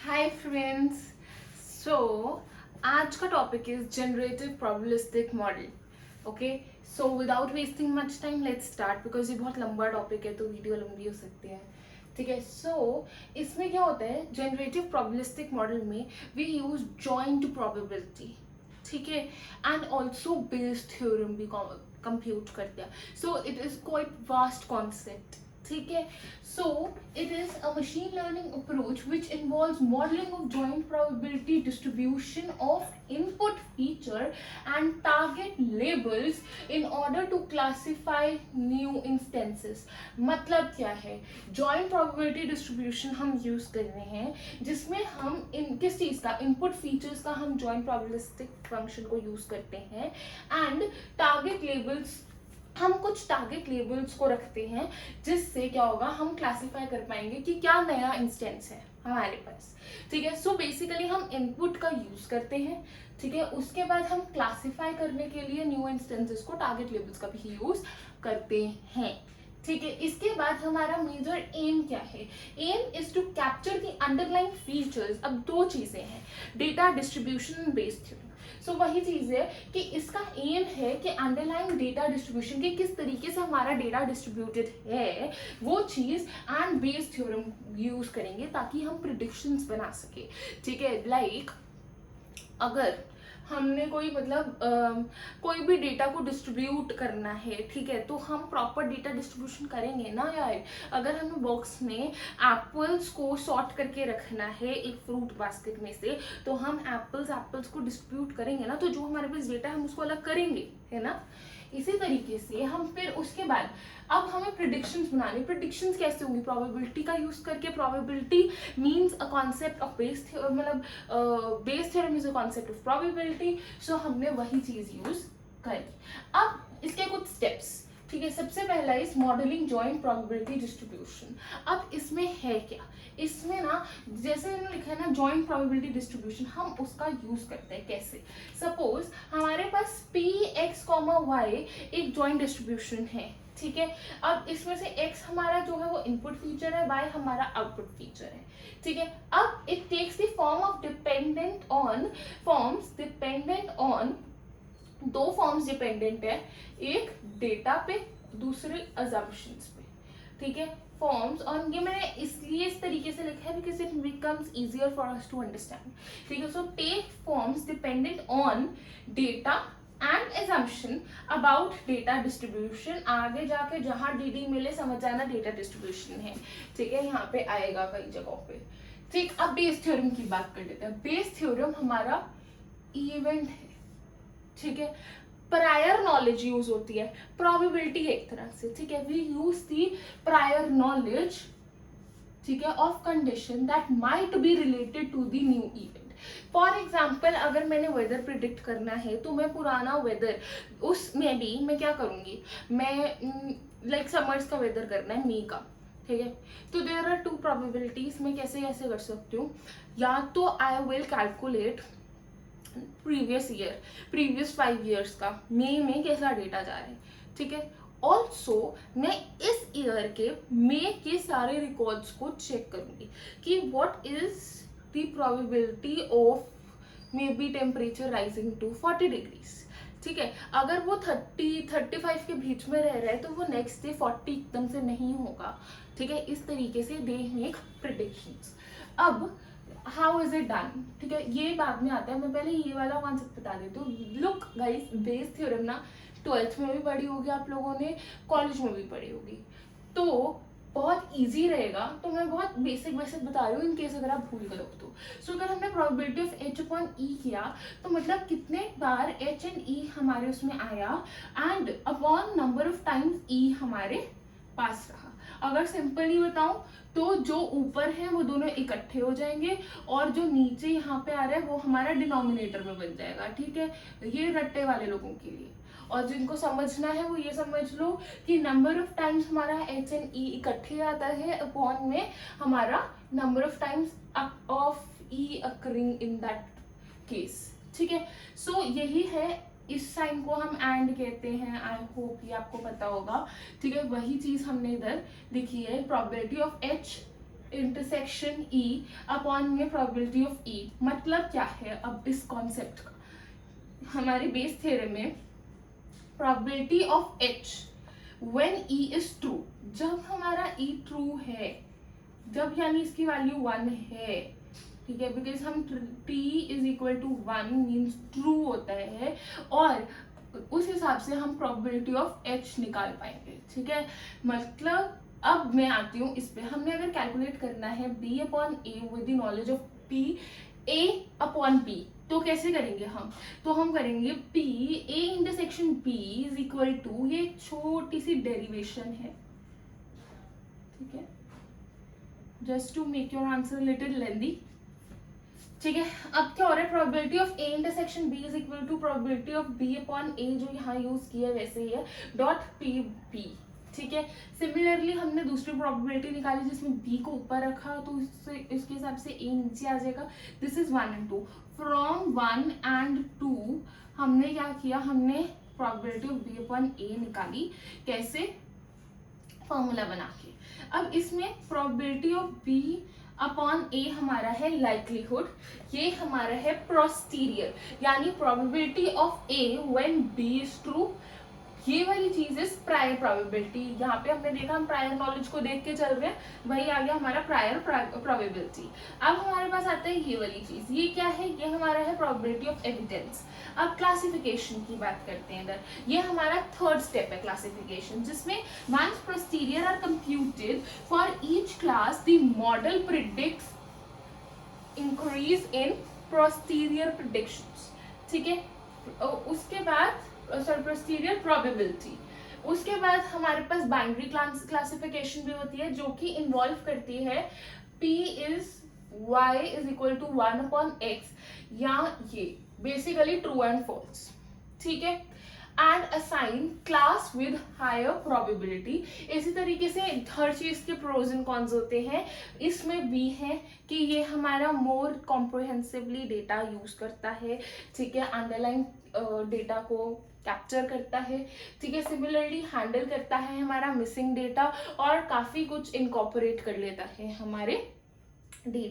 Hi friends. सो आज का topic is generative probabilistic model. Okay, so without wasting much time let's start, because ये बहुत लंबा topic है तो वीडियो लंबी हो सकती है। ठीक है, सो इसमें क्या होता है, जनरेटिव प्रोबेबिलिस्टिक मॉडल में वी यूज जॉइंट प्रोबेबिलिटी। ठीक है, एंड ऑल्सो बेस थ्योरम भी कंप्यूट करते हैं। So it is quite vast concept. ठीक है, so it is a machine learning approach which involves modeling of joint probability distribution of input feature and target labels in order to classify new instances. मतलब क्या है, joint probability distribution हम use कर रहे हैं जिसमें हम किस चीज का, input features का हम joint probabilistic function को यूज करते हैं and target labels, हम कुछ टारगेट लेबल्स को रखते हैं जिससे क्या होगा, हम क्लासिफाई कर पाएंगे कि क्या नया इंस्टेंस है हमारे पास। ठीक है, सो बेसिकली हम इनपुट का यूज करते हैं। ठीक है, उसके बाद हम क्लासिफाई करने के लिए न्यू इंस्टेंसेस को टारगेट लेबल्स का भी यूज करते हैं। ठीक है, इसके बाद हमारा मेजर एम क्या है, aim is to capture the underlying features. अब दो चीजें हैं, data distribution based theorem. So वही चीज है कि इसका एम है कि अंडरलाइंग डेटा डिस्ट्रीब्यूशन के किस तरीके से हमारा डेटा डिस्ट्रीब्यूटेड है वो चीज, एंड बेस थ्योरम यूज करेंगे ताकि हम प्रिडिक्शंस बना सके। ठीक है, लाइक अगर हमने कोई कोई भी डेटा को डिस्ट्रीब्यूट करना है, ठीक है, तो हम प्रॉपर डेटा डिस्ट्रीब्यूशन करेंगे ना यार। अगर हमें बॉक्स में एप्पल्स को सॉर्ट करके रखना है एक फ्रूट बास्केट में से, तो हम एप्पल्स को डिस्ट्रीब्यूट करेंगे ना, तो जो हमारे पास डेटा है हम उसको अलग करेंगे, है ना। इसी तरीके से हम फिर उसके बाद अब हमें प्रिडिक्शंस बनानी। प्रिडिक्शंस कैसे होंगी, प्रोबेबिलिटी का यूज करके। Probability means a concept of Bayes, Bayes theorem is a concept of probability. So हमने वही चीज यूज करी। अब इसके कुछ स्टेप्स, ठीक है। सबसे पहला is modelling joint probability distribution. अब इसमें है क्या, इसमें ना जैसे मैंने लिखा है ना जॉइंट प्रोबेबिलिटी डिस्ट्रीब्यूशन, हम उसका यूज करते हैं कैसे। सपोज हमारे पास पी एक्स कॉमा वाई एक जॉइंट डिस्ट्रीब्यूशन है, ठीक है। अब इसमें से x हमारा जो है वो इनपुट फीचर है, y हमारा आउटपुट फीचर है, ठीक है। अब it takes the form of dependent on दो फॉर्म्स डिपेंडेंट है, एक डेटा पे दूसरे अजम्पशंस पे, ठीक है। फॉर्म्स ऑन, ये मैंने इसलिए इस तरीके से लिखा है because it becomes easier for us to understand, ठीक है। So take forms dependent on data and assumption about data distribution. आगे जाके जहां डी मिले समझ आना डेटा डिस्ट्रीब्यूशन है, ठीक है, यहाँ पे आएगा कई जगहों पे, ठीक। अब बेस थ्योरम की बात कर लेते हैं। बेस थ्योरम हमारा इवेंट है, ठीक है। प्रायर नॉलेज यूज होती है, प्रोबेबिलिटी एक तरह से, ठीक है। We use the prior knowledge, ठीक है, of condition that might be related to the new event. For example अगर मैंने वेदर प्रिडिक्ट करना है तो मैं पुराना वेदर, उसमें भी मैं क्या करूंगी, मैं लाइक समर्स का वेदर करना है, मई का, ठीक है। तो देयर आर टू प्रोबेबिलिटीज। मैं कैसे कैसे कर सकती हूँ, या तो I will calculate previous 5 years का मई में कैसा डेटा जा रहा है, ठीक है। ऑल्सो मैं इस ईयर के मई के सारे रिकॉर्ड्स को चेक करूंगी कि what is the probability of may be temperature rising to 40 degrees, ठीक है। अगर वो 30-35 के बीच में रह रहा है तो वो नेक्स्ट डे 40 एकदम से नहीं होगा, ठीक है। इस तरीके से दे मेक प्रिडिक्शंस। अब हाउ इज इट डन, ठीक है, ये बाद में आता है। मैं पहले ये वाला कॉन्सेप्ट बता देती हूँ। लुक गाइस, बेस थ्योरम ना 12th में भी पढ़ी होगी आप लोगों ने, कॉलेज में भी पढ़ी होगी, तो बहुत इजी रहेगा। तो मैं बहुत बेसिक बता रही हूँ इन केस अगर आप भूल गए हो तो। सो अगर हमने probability of h upon e किया तो मतलब कितने बार h एंड e हमारे उसमें आया, and upon number of times e हमारे पास रहा। अगर सिंपली बताऊं तो जो ऊपर है वो दोनों इकट्ठे हो जाएंगे और जो नीचे यहाँ पे आ रहा है वो हमारा डिनोमिनेटर में बन जाएगा, ठीक है। ये रट्टे वाले लोगों के लिए, और जिनको समझना है वो ये समझ लो कि नंबर ऑफ टाइम्स हमारा h एंड e इकट्ठे आता है अपॉन में हमारा number of times of e occurring in that case, ठीक है। सो यही है, इस साइन को हम एंड कहते हैं। आई होप ये आपको पता होगा, ठीक है। वही चीज हमने इधर लिखी है, probability of h intersection E upon में प्रोबेबिलिटी ऑफ ई। मतलब क्या है अब इस कॉन्सेप्ट का, हमारे बेस थ्योरम में probability of H when E is true, जब हमारा ई ट्रू है, जब यानी इसकी वैल्यू 1 है, ठीक है, बिकॉज हम t is equal to 1 means true होता है, और उस हिसाब से हम प्रोबेबिलिटी ऑफ h निकाल पाएंगे, ठीक है। मतलब अब मैं आती हूँ इस पे, हमने अगर कैलकुलेट करना है b upon A with the knowledge of p a upon b, तो कैसे करेंगे हम, तो हम करेंगे p a intersection b is equal to, ये छोटी सी डेरिवेशन है, ठीक है, just to make your answer little lengthy, ठीक है। अब क्या हो रहा है, probability of A intersection B is equal to probability of B upon A, जो यहाँ यूज किया वैसे ही है, डॉट पी बी, ठीक है। सिमिलरली हमने दूसरी प्रोबेबिलिटी निकाली जिसमें बी को ऊपर रखा, तो इसके हिसाब से ए नीचे आ जाएगा। This is 1 and 2, from 1 and 2 हमने क्या किया, हमने probability of B upon A निकाली, कैसे, फॉर्मूला बना के। अब इसमें probability of B upon A हमारा है लाइक्लीहुड, ये हमारा है प्रोस्टीरियर, यानी probability of A when B is true, ये वाली चीज इज प्रायर प्रोबेबिलिटी। यहाँ पे हमने देखा, हम प्रायर नॉलेज को देख के चल रहे हैं, वही आ गया हमारा प्रायर प्रोबेबिलिटी। अब हमारे पास आता है ये वाली चीज, ये क्या है, ये हमारा है प्रोबेबिलिटी ऑफ एविडेंस। अब क्लासिफिकेशन की बात करते हैं इधर, ये हमारा थर्ड स्टेप है क्लासिफिकेशन, जिसमें once posterior are computed for each class the model predicts increase in posterior predictions, ठीक है। उसके बाद पोस्टीरियर प्रोबेबिलिटी, उसके बाद हमारे पास बाइनरी क्लासिफिकेशन भी होती है, जो कि इन्वॉल्व करती है p is y is equal to 1 upon x, या ये बेसिकली ट्रू एंड फॉल्स, ठीक है, and assign class with higher probability. इसी तरीके से हर चीज के प्रोज एंड कॉन्स होते हैं, इसमें भी है कि ये हमारा मोर कॉम्प्रिहेंसिवली डेटा यूज करता है, ठीक है, अंडरलाइन डेटा को कैप्चर करता है, ठीक है, सिमिलरली हैंडल करता है हमारा मिसिंग डेटा, और काफी कुछ इनकॉर्पोरेट कर लेता है हमारे डी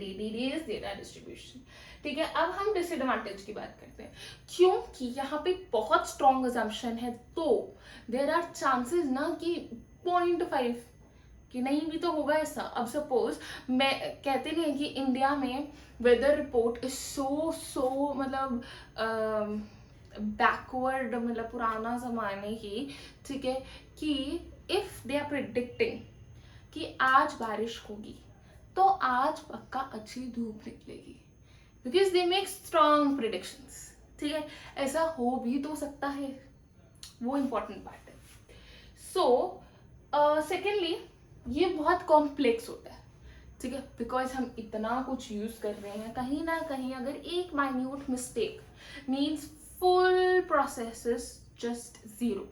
इज डेटा डिस्ट्रीब्यूशन, ठीक है। अब हम डिसएडवांटेज की बात करते हैं, क्योंकि यहाँ पे बहुत स्ट्रॉन्ग अजम्पशन है, तो देर आर चांसेस ना कि 0.5 कि नहीं भी तो होगा ऐसा। अब सपोज मैं कहते नहीं है कि इंडिया में वेदर रिपोर्ट इज सो मतलब बैकवर्ड, मतलब पुराना जमाने की, ठीक है, कि इफ दे आर प्रिडिक्टिंग कि आज बारिश होगी, तो आज पक्का अच्छी धूप निकलेगी, because they make strong predictions, ठीक है, ऐसा हो भी तो सकता है, वो इम्पोर्टेंट पार्ट है। सो सेकेंडली ये बहुत कॉम्प्लेक्स होता है, ठीक है, बिकॉज हम इतना कुछ यूज कर रहे हैं, कहीं ना कहीं अगर एक minute mistake means full process is just zero,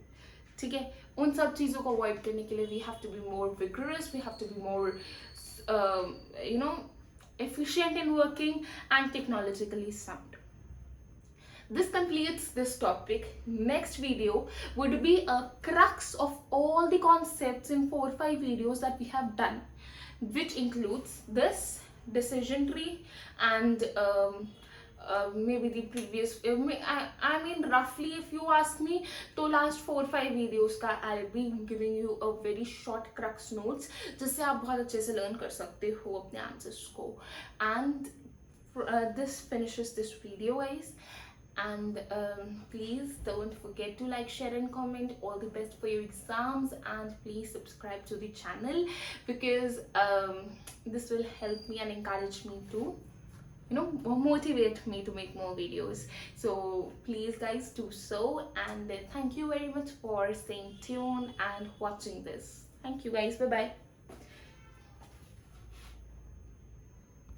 ठीक है। उन सब चीज़ों को अवॉइड करने के लिए we have to be more rigorous, we have to be more efficient in working and technologically sound. This completes this topic. Next video would be a crux of all the concepts in 4 or 5 videos that we have done, which includes this decision tree and maybe the previous, I mean roughly if you ask me, तो last 4 or 5 videos का I'll be giving you a very short crux notes, जिससे आप बहुत अच्छे से learn कर सकते हो अपने answers को। And this finishes this video, guys. And please don't forget to like, share and comment. All the best for your exams, and please subscribe to the channel, because this will help me and encourage me to motivate me to make more videos. So please guys do so, and thank you very much for staying tuned and watching this. Thank you guys, bye bye.